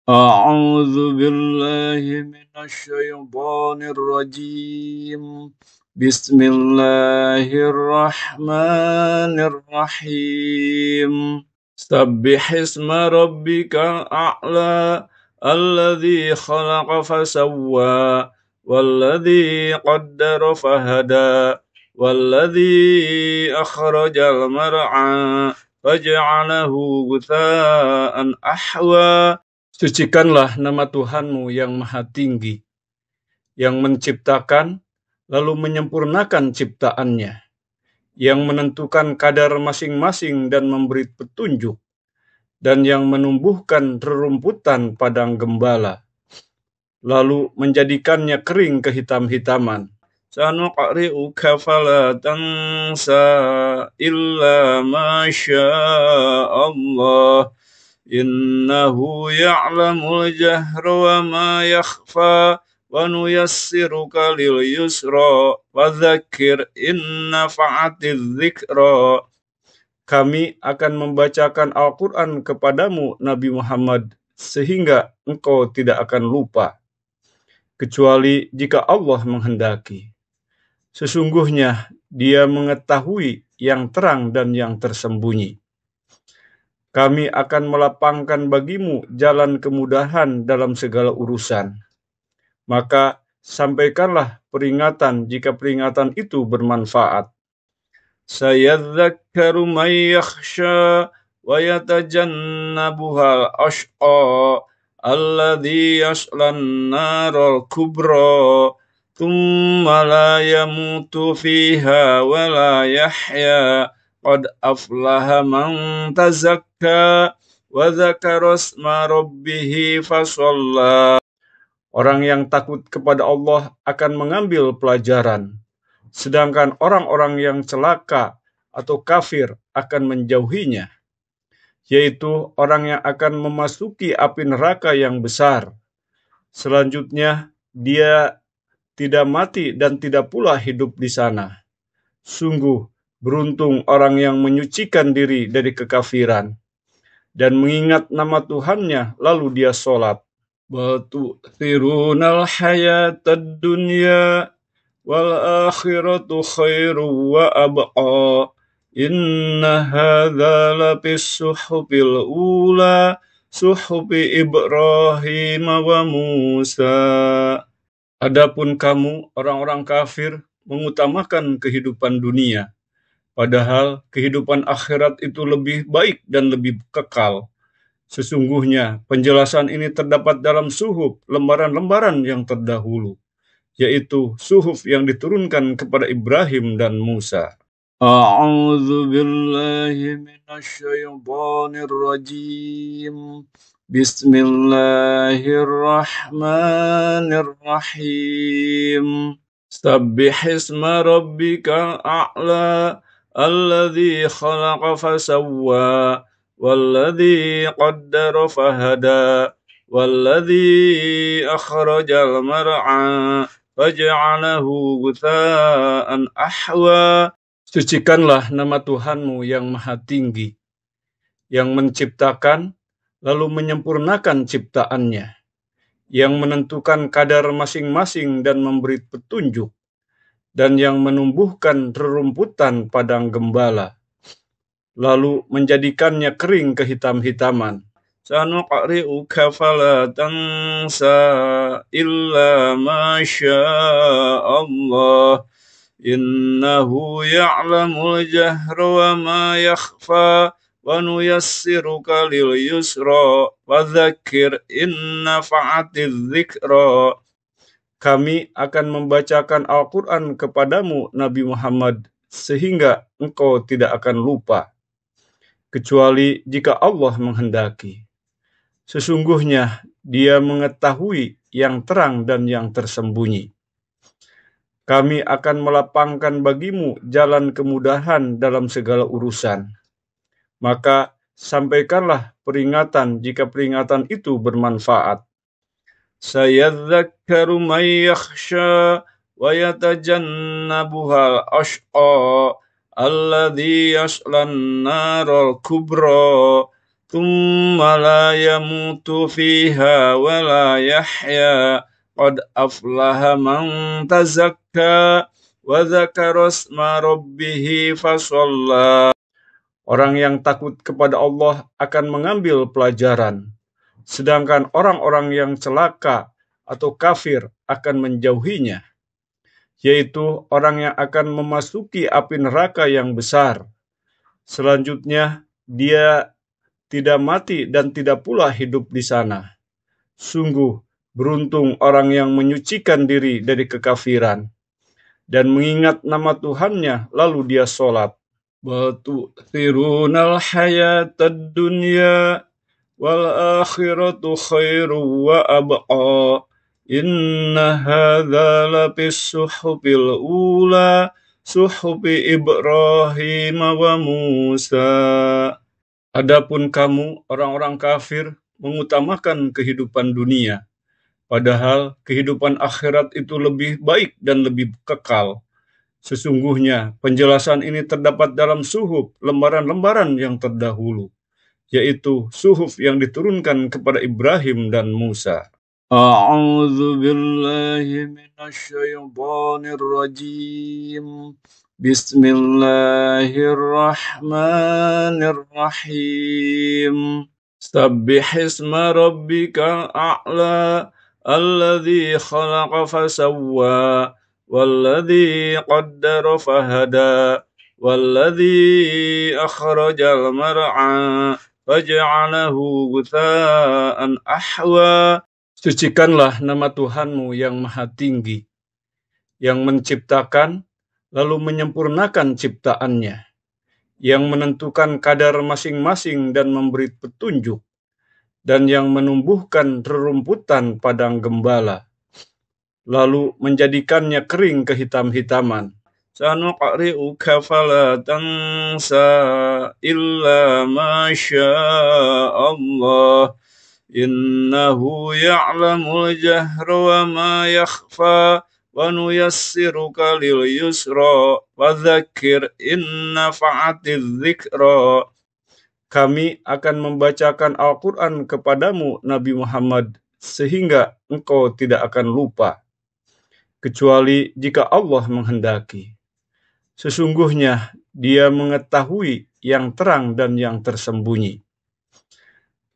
أعوذ بالله من الشيطان الرجيم. بسم الله الرحمن الرحيم. سبح اسم ربك الأعلى الذي خلق فسوى والذي قدر فهدى والذي أخرج المرعى فجعله غثاء أحوى. Sucikanlah nama Tuhanmu yang maha tinggi, yang menciptakan lalu menyempurnakan ciptaannya, yang menentukan kadar masing-masing dan memberi petunjuk, dan yang menumbuhkan rerumputan padang gembala, lalu menjadikannya kering kehitam-hitaman. Sanuqri'uka fala tansa illa ma Allah. Innahu ya'lamul jahra wa ma yakhfa wa nuyassiruka lil yusra wa dzakir in nafa'atiz dzikra. Kami akan membacakan Al-Quran kepadamu, Nabi Muhammad, sehingga engkau tidak akan lupa, kecuali jika Allah menghendaki. Sesungguhnya Dia mengetahui yang terang dan yang tersembunyi. Kami akan melapangkan bagimu jalan kemudahan dalam segala urusan. Maka sampaikanlah peringatan jika peringatan itu bermanfaat. Sayadzakkaru may yakhsha wa yatajannabuhal ashqa alladhi yaslan naral kubra thumma la yamutu fiha wa la yahya. Qad aflaha man tazakka wa dzakara isma rabbih fasalla. Orang yang takut kepada Allah akan mengambil pelajaran, sedangkan orang-orang yang celaka atau kafir akan menjauhinya, yaitu orang yang akan memasuki api neraka yang besar. Selanjutnya, dia tidak mati dan tidak pula hidup di sana. Sungguh, beruntung orang yang menyucikan diri dari kekafiran dan mengingat nama Tuhannya lalu dia sholat. Bal tu'thirunal hayatad dunya wal akhiratu khairu wa abqa. Inna hadza lafis suhufil ula suhufi Ibrahim wa Musa. Adapun kamu orang-orang kafir mengutamakan kehidupan dunia, padahal kehidupan akhirat itu lebih baik dan lebih kekal. Sesungguhnya penjelasan ini terdapat dalam suhuf, lembaran-lembaran yang terdahulu, yaitu suhuf yang diturunkan kepada Ibrahim dan Musa. A'udzu billahi minasyaitonir rajim. Bismillahirrahmanirrahim. Sabbih isma rabbikal a'la alladzi khalaqa fasawwa walladzi qaddara fahada walladzi akhrajal mar'a faj'alahu ghutha'an ahwa. Sucikanlah nama Tuhanmu yang maha tinggi, yang menciptakan lalu menyempurnakan ciptaannya, yang menentukan kadar masing-masing dan memberi petunjuk, dan yang menumbuhkan rerumputan padang gembala, lalu menjadikannya kering kehitam-hitaman. Sanuqri'uka fala tansa illa ma Allah. Innahu ya'lamul jahra wa ma yakhfa wa nuyassiruka lil yusra wa dzakir in nafa'atiz dzikra. Kami akan membacakan Al-Quran kepadamu, Nabi Muhammad, sehingga engkau tidak akan lupa, kecuali jika Allah menghendaki. Sesungguhnya Dia mengetahui yang terang dan yang tersembunyi. Kami akan melapangkan bagimu jalan kemudahan dalam segala urusan. Maka sampaikanlah peringatan jika peringatan itu bermanfaat. Sayadzakkaru may yakhsha wa yatajannabuhal ashqa alladhi yaslan naral kubra ثم لا يموت فيها ولا يحيا قد أفلح من تزكى وذكر اسم ربه فصلى. Orang yang takut kepada Allah akan mengambil pelajaran, sedangkan orang-orang yang celaka atau kafir akan menjauhinya, yaitu orang yang akan memasuki api neraka yang besar. Selanjutnya, dia tidak mati dan tidak pula hidup di sana. Sungguh beruntung orang yang menyucikan diri dari kekafiran dan mengingat nama Tuhannya lalu dia sholat. Bal tu'thirunal hayatad dunya wal akhiratu khairu wa abqa. Inna hadza lafis suhufil ula suhufi Ibrahim wa Musa. Adapun kamu orang-orang kafir mengutamakan kehidupan dunia, padahal kehidupan akhirat itu lebih baik dan lebih kekal. Sesungguhnya penjelasan ini terdapat dalam suhuf, lembaran-lembaran yang terdahulu, yaitu suhuf yang diturunkan kepada Ibrahim dan Musa. A'udzu billahi minasyaitonir rajim. Bismillahirrahmanirrahim. Sabbihisma rabbikal a'la alladzi khalaqa fasawwa والذي قدر فهدى والذي أخرج المرعى فجعله غثاء أحوى. Sucikanlah nama Tuhanmu yang maha tinggi, yang menciptakan lalu menyempurnakan ciptaannya, yang menentukan kadar masing-masing dan memberi petunjuk, dan yang menumbuhkan rerumputan padang gembala lalu menjadikannya kering kehitam-hitaman. Sanuqri'uka fala tansa illa ma Allah. Innahu ya'lamul jahra wa ma yakhfa wa nuyassiruka lil yusra wa dzakir in nafa'atiz dzikra. Kami akan membacakan Al-Quran kepadamu Nabi Muhammad sehingga engkau tidak akan lupa, kecuali jika Allah menghendaki. Sesungguhnya Dia mengetahui yang terang dan yang tersembunyi.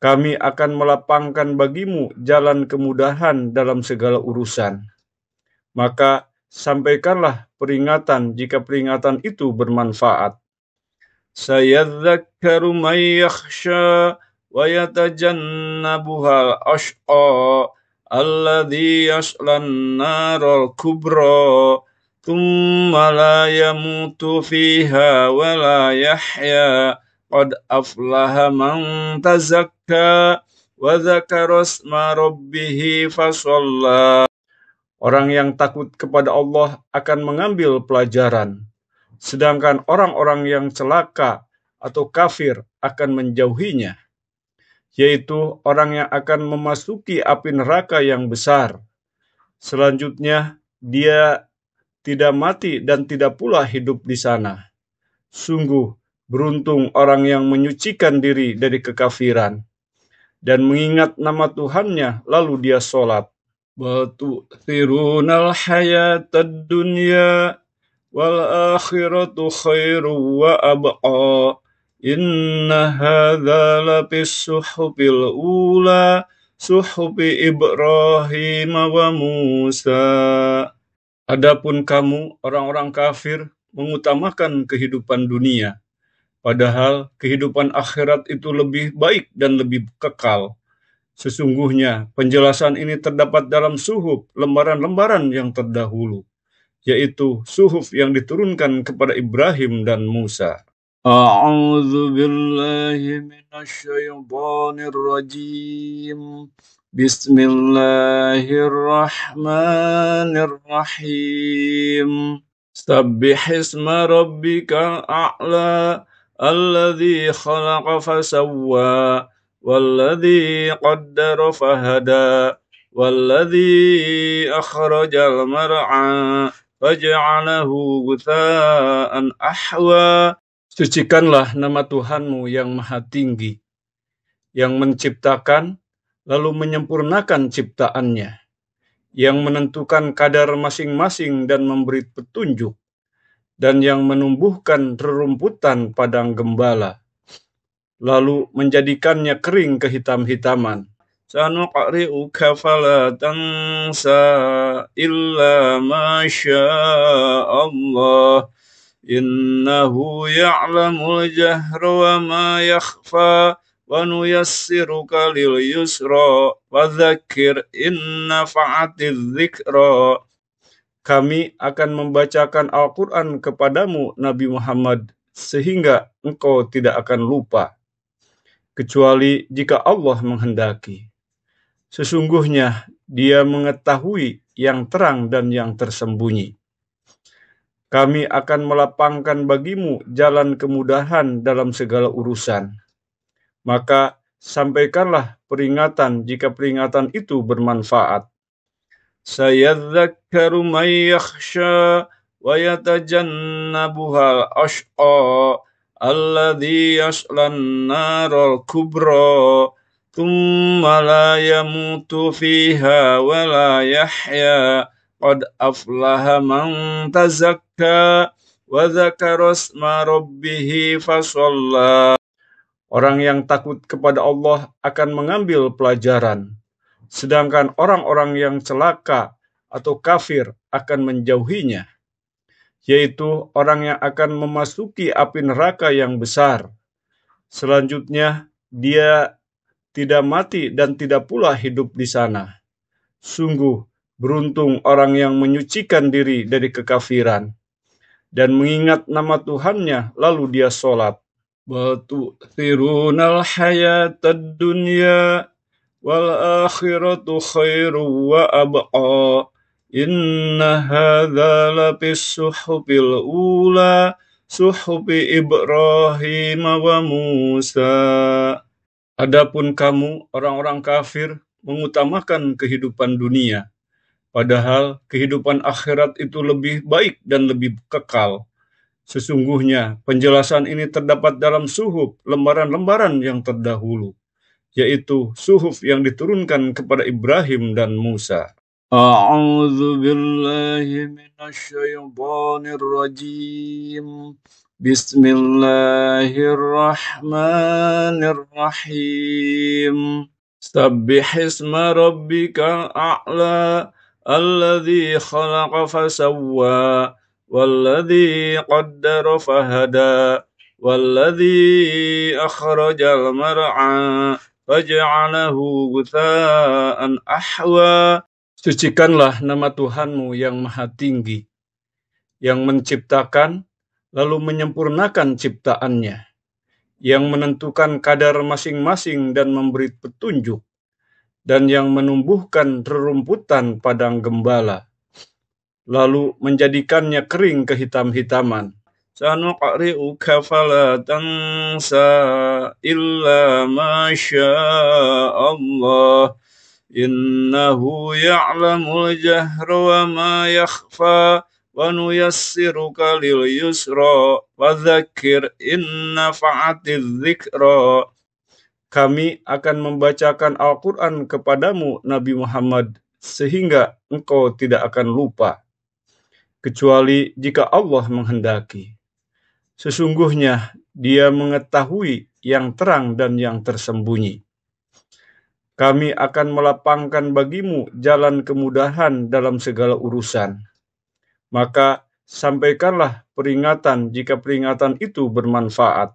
Kami akan melapangkan bagimu jalan kemudahan dalam segala urusan. Maka sampaikanlah peringatan jika peringatan itu bermanfaat. Sayadzakkaru may yakhsha wa yatajannabuhal ashqa alladzi yaslan naral kubra thumma la yamutu fiha wa la yahya qad aflaha man tazakka wa dzakara isma rabbih fasalla. Orang yang takut kepada Allah akan mengambil pelajaran, sedangkan orang-orang yang celaka atau kafir akan menjauhinya, yaitu orang yang akan memasuki api neraka yang besar. Selanjutnya, dia tidak mati dan tidak pula hidup di sana. Sungguh beruntung orang yang menyucikan diri dari kekafiran dan mengingat nama Tuhannya lalu dia sholat. Bal tu'thirunal hayatad dunya wal akhiratu khairu wa abqa. Inna hadza lafis suhufil ula suhufi Ibrahim wa Musa. Adapun kamu orang-orang kafir mengutamakan kehidupan dunia, padahal kehidupan akhirat itu lebih baik dan lebih kekal. Sesungguhnya penjelasan ini terdapat dalam suhuf, lembaran-lembaran yang terdahulu, yaitu suhuf yang diturunkan kepada Ibrahim dan Musa. A'udzu billahi minasyaitonir rajim. Bismillahirrahmanirrahim. Sabbihisma rabbikal a'la alladzi khalaqa fasawwa walladzi qaddara fahada walladzi akhrajal mar'a faj'alahu ghutha'an ahwa. Sucikanlah nama Tuhanmu yang maha tinggi, yang menciptakan lalu menyempurnakan ciptaannya, yang menentukan kadar masing-masing dan memberi petunjuk, dan yang menumbuhkan rerumputan padang gembala, lalu menjadikannya kering kehitam-hitaman. Sanuqri'uka fala tansa illa ma Allah. Innahu ya'lamul jahra wa ma yakhfa wa nuyassiruka lil yusra wa dzakir in nafa'atiz dzikra. Kami akan membacakan Al-Quran kepadamu, Nabi Muhammad, sehingga engkau tidak akan lupa, kecuali jika Allah menghendaki. Sesungguhnya Dia mengetahui yang terang dan yang tersembunyi. Kami akan melapangkan bagimu jalan kemudahan dalam segala urusan. Maka sampaikanlah peringatan jika peringatan itu bermanfaat. Sayadzakkaru may yakhsha wa yatajannabuhal ashqa alladhi yaslan naral kubra thumma la yamutu fiha wa la yahya. Qad aflaha man tazakka wa dzakara isma rabbih fasalla. Orang yang takut kepada Allah akan mengambil pelajaran, sedangkan orang-orang yang celaka atau kafir akan menjauhinya, yaitu orang yang akan memasuki api neraka yang besar. Selanjutnya, dia tidak mati dan tidak pula hidup di sana. Sungguh, beruntung orang yang menyucikan diri dari kekafiran dan mengingat nama Tuhannya lalu dia sholat. Bal tu'thirunal hayatad dunya wal akhiratu khairu wa abqa. Inna hadza lafis suhufil ula suhufi Ibrahim wa Musa. Adapun kamu orang-orang kafir mengutamakan kehidupan dunia, padahal kehidupan akhirat itu lebih baik dan lebih kekal. Sesungguhnya penjelasan ini terdapat dalam suhuf, lembaran-lembaran yang terdahulu, yaitu suhuf yang diturunkan kepada Ibrahim dan Musa. A'udzu billahi minasyaitonir rajim. Bismillahirrahmanirrahim. Sabbihisma rabbikal a'la alladzi khalaqa fasawwa walladzi qaddara fahada walladzi akhrajal mar'a faj'alahu ghutha'an ahwa. Sucikanlah nama Tuhanmu yang maha tinggi, yang menciptakan lalu menyempurnakan ciptaannya, yang menentukan kadar masing-masing dan memberi petunjuk, dan yang menumbuhkan rerumputan padang gembala, lalu menjadikannya kering kehitam-hitaman. Sanuqri'uka fala tansa illa ma Allah. Innahu ya'lamul jahra wa ma yakhfa wa nuyassiruka lil yusra wa dzakir in nafa'atiz dzikra. Kami akan membacakan Al-Quran kepadamu, Nabi Muhammad, sehingga engkau tidak akan lupa, kecuali jika Allah menghendaki. Sesungguhnya Dia mengetahui yang terang dan yang tersembunyi. Kami akan melapangkan bagimu jalan kemudahan dalam segala urusan. Maka sampaikanlah peringatan jika peringatan itu bermanfaat.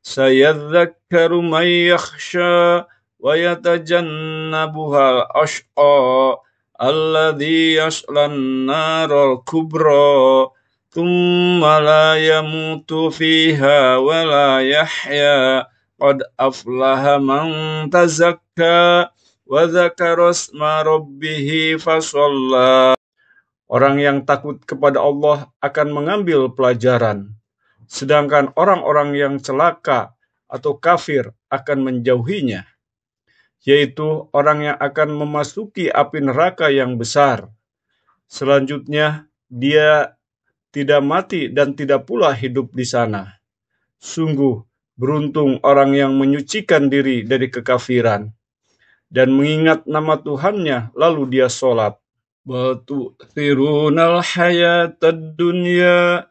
Sayadzakkaru may yakhsha wa yatajannabuhal ashqa alladzi yaslan naral kubra thumma la yamutu fiha wa la yahya. Qad aflaha man tazakka wa dzakara isma rabbih fasalla. Orang yang takut kepada Allah akan mengambil pelajaran, sedangkan orang-orang yang celaka atau kafir akan menjauhinya, yaitu orang yang akan memasuki api neraka yang besar. Selanjutnya, dia tidak mati dan tidak pula hidup di sana. Sungguh, Beruntung orang yang menyucikan diri dari kekafiran dan mengingat nama Tuhannya lalu dia sholat. Bal tu'thirunal hayatad dunya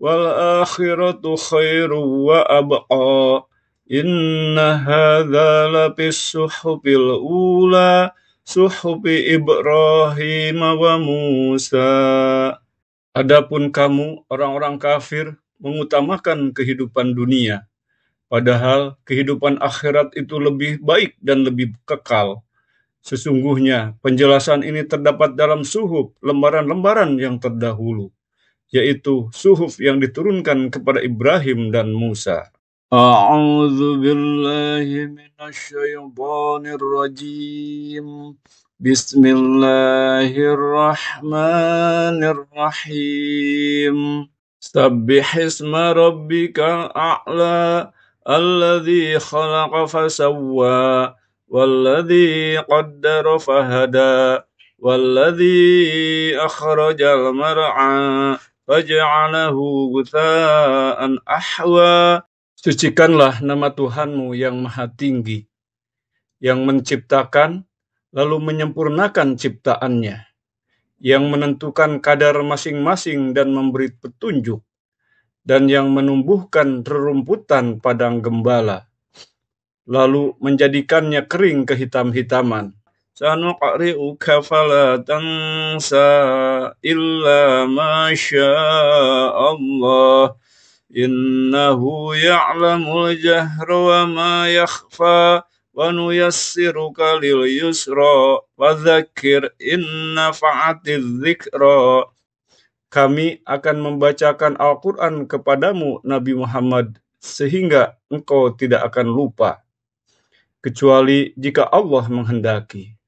wal akhiratu khairu wa abqa. Inna hadza lafis suhufil ula suhufi Ibrahim wa Musa. Adapun kamu orang-orang kafir mengutamakan kehidupan dunia, padahal kehidupan akhirat itu lebih baik dan lebih kekal. Sesungguhnya penjelasan ini terdapat dalam suhuf, lembaran-lembaran yang terdahulu, yaitu suhuf yang diturunkan kepada Ibrahim dan Musa. A'udzu billahi minasyaitonir rajim. Bismillahirrahmanirrahim. Sabbihisma rabbikal a'la alladzi khalaqa fasawwa walladzi qaddara fahada walladzi akhrajal mar'a faj'alahu ghutha'an ahwa. Sucikanlah nama Tuhanmu yang maha tinggi, yang menciptakan lalu menyempurnakan ciptaannya, yang menentukan kadar masing-masing dan memberi petunjuk, dan yang menumbuhkan rerumputan padang gembala, lalu menjadikannya kering kehitam-hitaman. Sanuqri'uka fala tansa illa ma Allah. Innahu ya'lamul jahra wa ma yakhfa wa nuyassiruka lil yusra wa dzakir in nafa'atiz dzikra. Kami akan membacakan Al-Quran kepadamu, Nabi Muhammad, sehingga engkau tidak akan lupa, kecuali jika Allah menghendaki.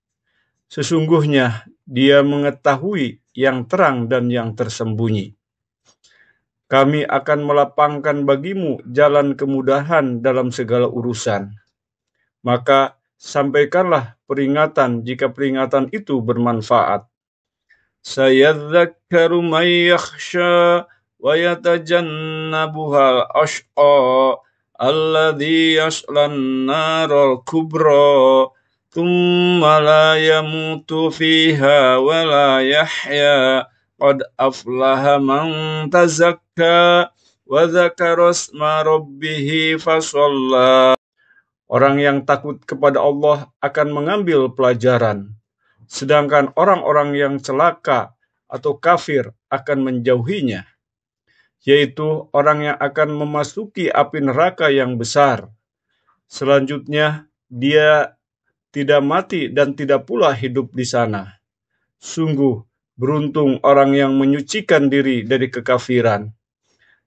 Sesungguhnya Dia mengetahui yang terang dan yang tersembunyi. Kami akan melapangkan bagimu jalan kemudahan dalam segala urusan. Maka sampaikanlah peringatan jika peringatan itu bermanfaat. Sayadzakkaru may yakhsha wa yatajannabuhal ashqa alladzi yaslan naral kubra thumma la yamutu fiha wa la yahya. Qad aflaha man tazakka wa dzakara isma rabbih fasalla. Orang yang takut kepada Allah akan mengambil pelajaran, sedangkan orang-orang yang celaka atau kafir akan menjauhinya, yaitu orang yang akan memasuki api neraka yang besar. Selanjutnya, dia tidak mati dan tidak pula hidup di sana. Sungguh, beruntung orang yang menyucikan diri dari kekafiran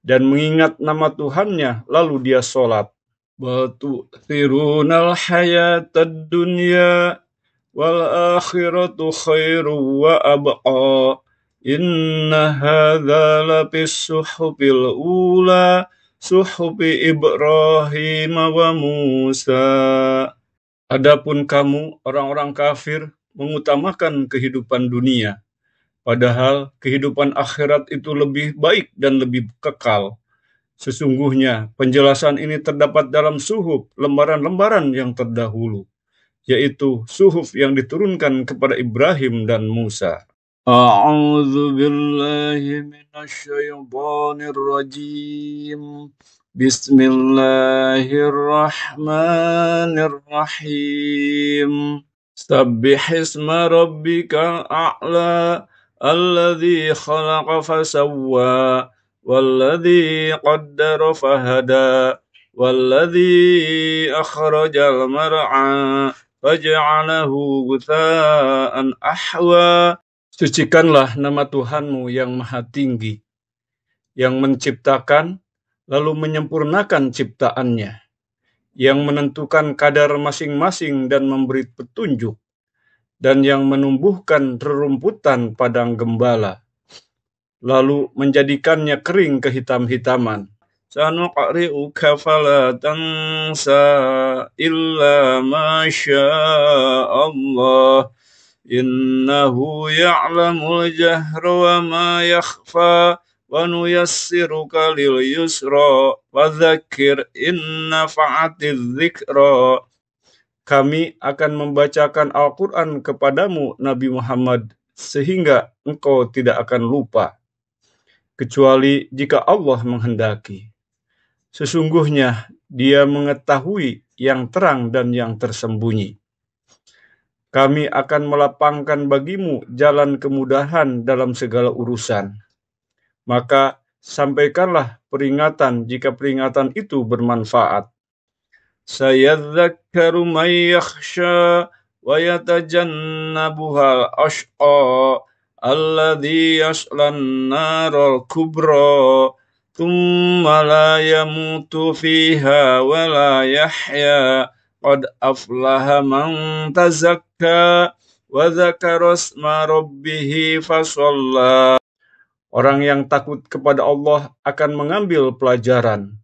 dan mengingat nama Tuhannya lalu dia sholat. Bal tu'thirunal hayatad dunya wal akhiratu khairu wa abqa. Inna hadza lafis suhufil ula suhufi Ibrahim wa Musa. Adapun kamu orang-orang kafir mengutamakan kehidupan dunia, padahal kehidupan akhirat itu lebih baik dan lebih kekal. Sesungguhnya penjelasan ini terdapat dalam suhuf, lembaran-lembaran yang terdahulu, yaitu suhuf yang diturunkan kepada Ibrahim dan Musa. A'udzu billahi minasyaitonir rajim. Bismillahirrahmanirrahim. Sabbihisma rabbikal a'la alladzi khalaqa fasawwa walladzi qaddara fahada walladzi akhrajal mar'a faj'alahu ghutha'an ahwa. Sucikanlah nama Tuhanmu yang maha tinggi, yang menciptakan lalu menyempurnakan ciptaannya, yang menentukan kadar masing-masing dan memberi petunjuk, dan yang menumbuhkan rerumputan padang gembala, lalu menjadikannya kering kehitam-hitaman. Sanuqri'uka fala tansa illa ma Allah. Innahu ya'lamul jahra wa ma yakhfa wa nuyassiruka lil yusra fadzakir in nafa'atiz dzikra. Kami akan membacakan Al-Quran kepadamu, Nabi Muhammad, sehingga engkau tidak akan lupa, kecuali jika Allah menghendaki. Sesungguhnya Dia mengetahui yang terang dan yang tersembunyi. Kami akan melapangkan bagimu jalan kemudahan dalam segala urusan. Maka sampaikanlah peringatan jika peringatan itu bermanfaat. Sayadzakkaru man yakhsha wa yatajannabuhal ashqa alladhi yaslan naral kubra thumma la yamutu fiha wa la yahya qad aflaha man tazakka wa dzakara isma rabbih fasalla. Orang yang takut kepada Allah akan mengambil pelajaran,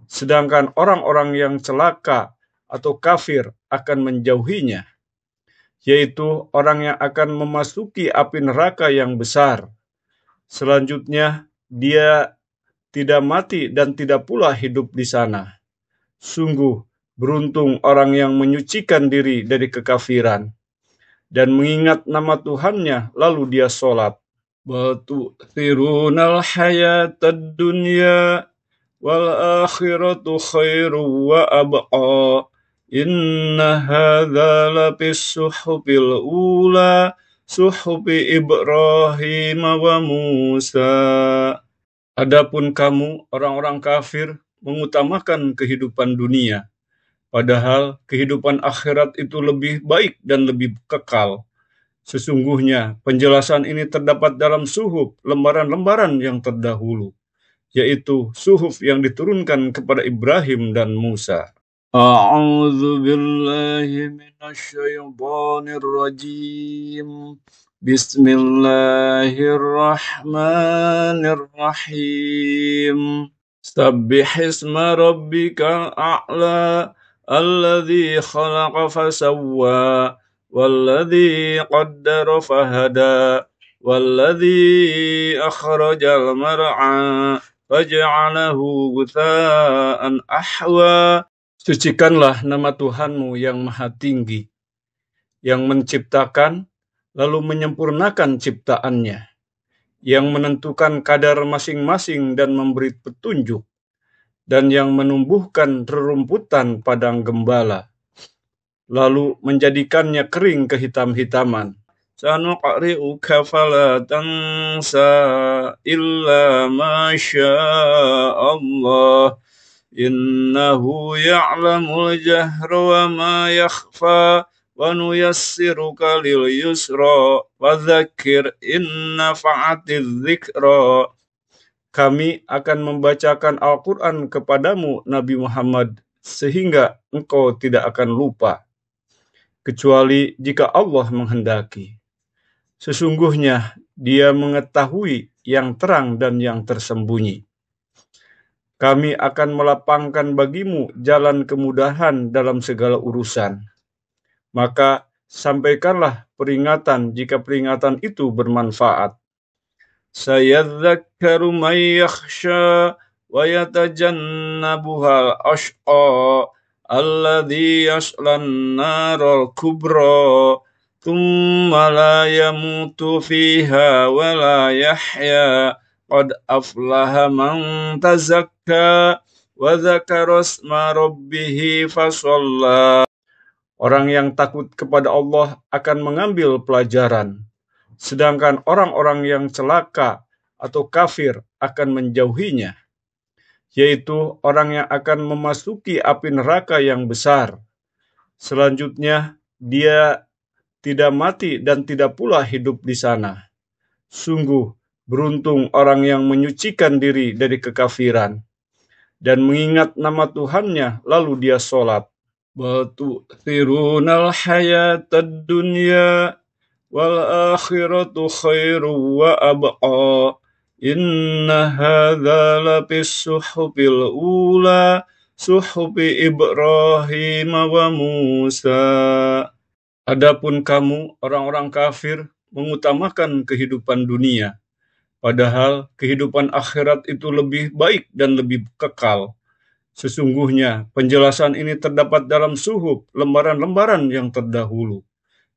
sedangkan orang-orang yang celaka atau kafir akan menjauhinya, yaitu orang yang akan memasuki api neraka yang besar. Selanjutnya, dia tidak mati dan tidak pula hidup di sana. Sungguh beruntung orang yang menyucikan diri dari kekafiran dan mengingat nama Tuhannya lalu dia sholat. Bal tu'thirunal hayatad dunya wal akhiratu khairu wa abqa. Inna hadza lafis suhufil ula suhufi Ibrahim wa Musa. Adapun kamu orang-orang kafir mengutamakan kehidupan dunia, padahal kehidupan akhirat itu lebih baik dan lebih kekal. Sesungguhnya penjelasan ini terdapat dalam suhuf, lembaran-lembaran yang terdahulu, yaitu suhuf yang diturunkan kepada Ibrahim dan Musa. A'udzu billahi minasyaitonir rajim. Bismillahirrahmanirrahim. Sabbihisma rabbikal a'la alladzi khalaqa fasawwa والذي قدر فهدى والذي أخرج المرعى فجعله غثاء أحوى. Sucikanlah nama Tuhanmu yang maha tinggi, yang menciptakan lalu menyempurnakan ciptaannya, yang menentukan kadar masing-masing dan memberi petunjuk, dan yang menumbuhkan rerumputan padang gembala, lalu menjadikannya kering kehitam-hitaman. Sanuqri'uka fala tansa illa ma Allah. Innahu ya'lamul jahra wa ma yakhfa wa nuyassiruka lil yusra fadzakir in nafa'atiz dzikra. Kami akan membacakan Al-Quran kepadamu, Nabi Muhammad, sehingga engkau tidak akan lupa, kecuali jika Allah menghendaki. Sesungguhnya Dia mengetahui yang terang dan yang tersembunyi. Kami akan melapangkan bagimu jalan kemudahan dalam segala urusan. Maka sampaikanlah peringatan jika peringatan itu bermanfaat. Sayadzakkaru man yakhsha wa yatajannabuhal ashqa alladzi yaslan naral kubra thumma la yamutu fiha wa la yahya qad aflaha man tazakka wa dzakara isma rabbih fasalla. Orang yang takut kepada Allah akan mengambil pelajaran, sedangkan orang-orang yang celaka atau kafir akan menjauhinya, yaitu orang yang akan memasuki api neraka yang besar. Selanjutnya, dia tidak mati dan tidak pula hidup di sana. Sungguh beruntung orang yang menyucikan diri dari kekafiran dan mengingat nama Tuhannya lalu dia sholat. Bal tu'thirunal hayatad dunya wal akhiratu khairu wa abqa. Inna hadza lafis suhufil ula suhufi Ibrahim wa Musa. Adapun kamu orang-orang kafir mengutamakan kehidupan dunia, Padahal kehidupan akhirat itu lebih baik dan lebih kekal. Sesungguhnya penjelasan ini terdapat dalam suhuf lembaran-lembaran yang terdahulu,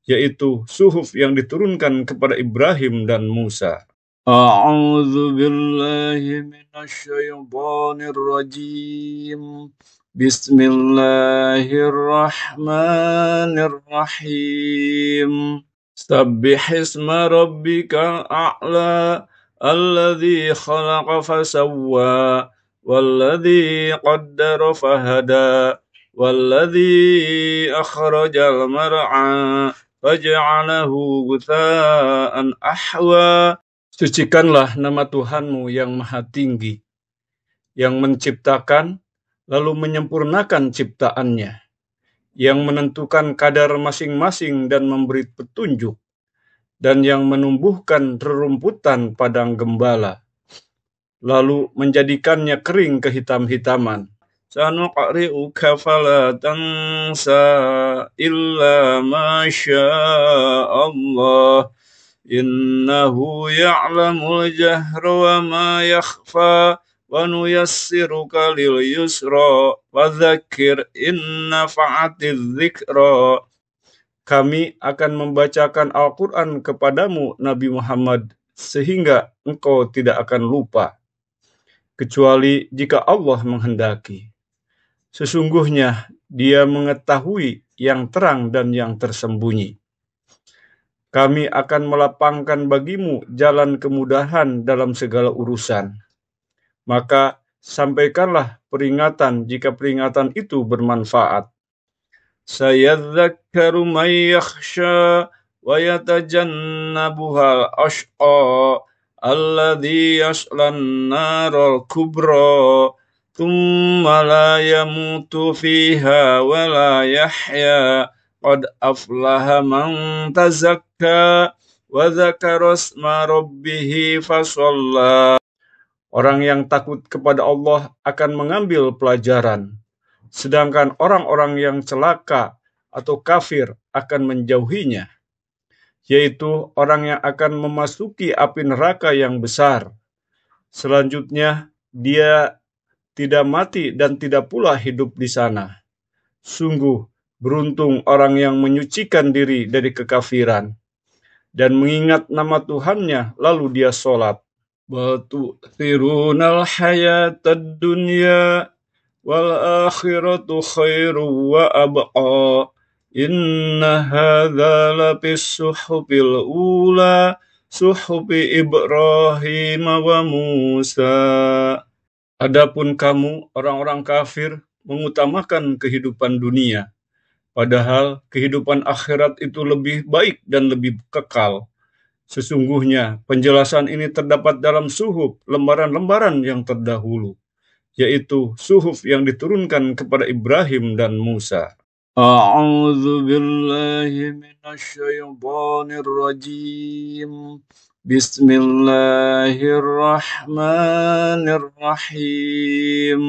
yaitu suhuf yang diturunkan kepada Ibrahim dan Musa. A'udzu billahi minasyaitonir rajim. Bismillahirrahmanirrahim. Sabbihisma rabbikal a'la alladzi khalaqa fasawwa walladzi qaddara fahada walladzi akhrajal mar'a faj'alahu ghutha'an ahwa. Sucikanlah nama Tuhanmu yang maha tinggi, yang menciptakan lalu menyempurnakan ciptaannya, yang menentukan kadar masing-masing dan memberi petunjuk, dan yang menumbuhkan rerumputan padang gembala, lalu menjadikannya kering kehitam-hitaman. Sanuqri'uka fala tansa illa ma Allah. Innahu ya'lamul jahra wa ma yakhfa wa nuyassiruka lil yusra wa dzakir in nafa'atiz dzikra. Kami akan membacakan Al-Quran kepadamu, Nabi Muhammad, sehingga engkau tidak akan lupa, kecuali jika Allah menghendaki. Sesungguhnya Dia mengetahui yang terang dan yang tersembunyi. Kami akan melapangkan bagimu jalan kemudahan dalam segala urusan. Maka sampaikanlah peringatan jika peringatan itu bermanfaat. Sayadzakkaru may yakhsha wa yatajannabuhal ashqa alladzi yaslan naral kubra thumma la yamutu fiha wa la yahya. Qad aflaha man tazakka wa dzakara isma rabbih fasalla. Orang yang takut kepada Allah akan mengambil pelajaran, sedangkan orang-orang yang celaka atau kafir akan menjauhinya, yaitu orang yang akan memasuki api neraka yang besar. Selanjutnya, dia tidak mati dan tidak pula hidup di sana. Sungguh, beruntung orang yang menyucikan diri dari kekafiran dan mengingat nama Tuhannya lalu dia sholat. Bal tu'thirunal hayatad dunya wal akhiratu khairu wa abqa. Inna hadza lafis suhufil ula suhufi Ibrahim wa Musa. Adapun kamu orang-orang kafir mengutamakan kehidupan dunia, padahal kehidupan akhirat itu lebih baik dan lebih kekal. Sesungguhnya penjelasan ini terdapat dalam suhuf lembaran-lembaran yang terdahulu, yaitu suhuf yang diturunkan kepada Ibrahim dan Musa. A'udzu billahi minasyaitonir rajim. Bismillahirrahmanirrahim.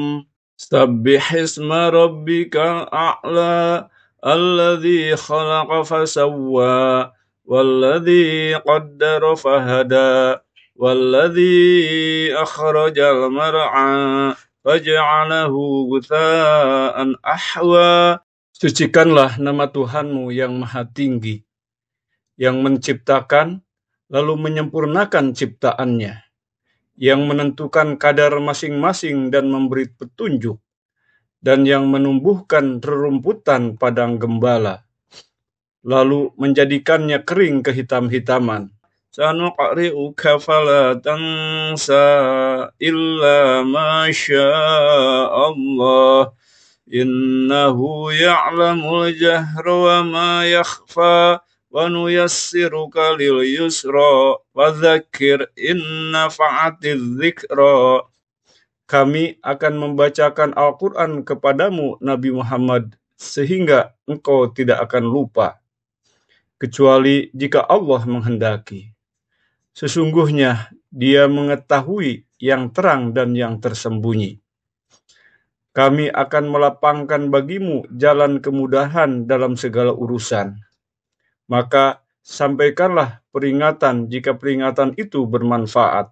Sabbihisma rabbikal a'la alladzi khalaqa fasawwa walladzi qaddara fahada walladzi akhrajal mar'a faj'alahu ghutha'an ahwa. Sucikanlah nama Tuhanmu yang maha tinggi, yang menciptakan lalu menyempurnakan ciptaannya, yang menentukan kadar masing-masing dan memberi petunjuk, dan yang menumbuhkan rerumputan padang gembala, lalu menjadikannya kering kehitam-hitaman. Sanuqri'uka fala tansa illa ma Allah. Innahu ya'lamul jahra wa ma yakhfa wa nuyassiruka lil yusra wa dzakir in nafa'atiz dzikra. Kami akan membacakan Al-Quran kepadamu, Nabi Muhammad, sehingga engkau tidak akan lupa, kecuali jika Allah menghendaki. Sesungguhnya Dia mengetahui yang terang dan yang tersembunyi. Kami akan melapangkan bagimu jalan kemudahan dalam segala urusan. Maka sampaikanlah peringatan jika peringatan itu bermanfaat.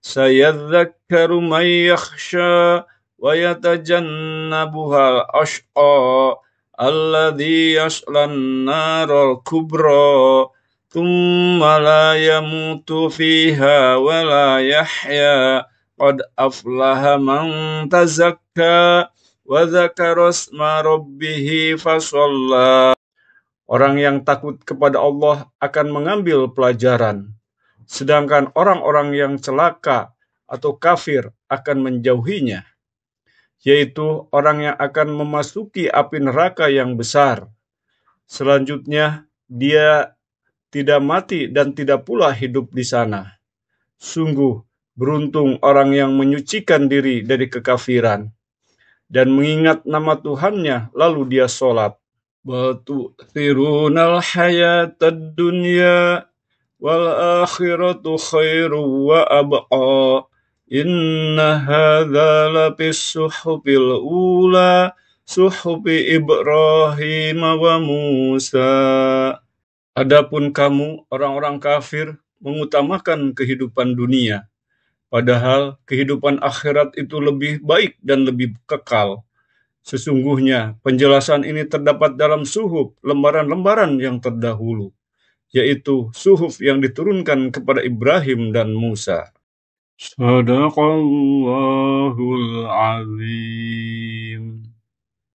sayadzakkaru man yakhsha wa yatajannabuhal ashqa alladhi yaslan naral kubra thumma la yamutu fiha wa la yahya qad aflaha man tazakka wa dzakara isma rabbih fasalla. Orang yang takut kepada Allah akan mengambil pelajaran, sedangkan orang-orang yang celaka atau kafir akan menjauhinya, yaitu orang yang akan memasuki api neraka yang besar. Selanjutnya, dia tidak mati dan tidak pula hidup di sana. Sungguh beruntung orang yang menyucikan diri dari kekafiran dan mengingat nama Tuhannya lalu dia sholat. Bal tu'thirunal hayatad dunya wal akhiratu khairu wa abqa. Inna hadza lafis suhufil ula suhufi Ibrahim wa Musa. Adapun kamu orang-orang kafir mengutamakan kehidupan dunia, padahal kehidupan akhirat itu lebih baik dan lebih kekal. Sesungguhnya penjelasan ini terdapat dalam suhuf lembaran-lembaran yang terdahulu, yaitu suhuf yang diturunkan kepada Ibrahim dan Musa. Shadaqallahul azim.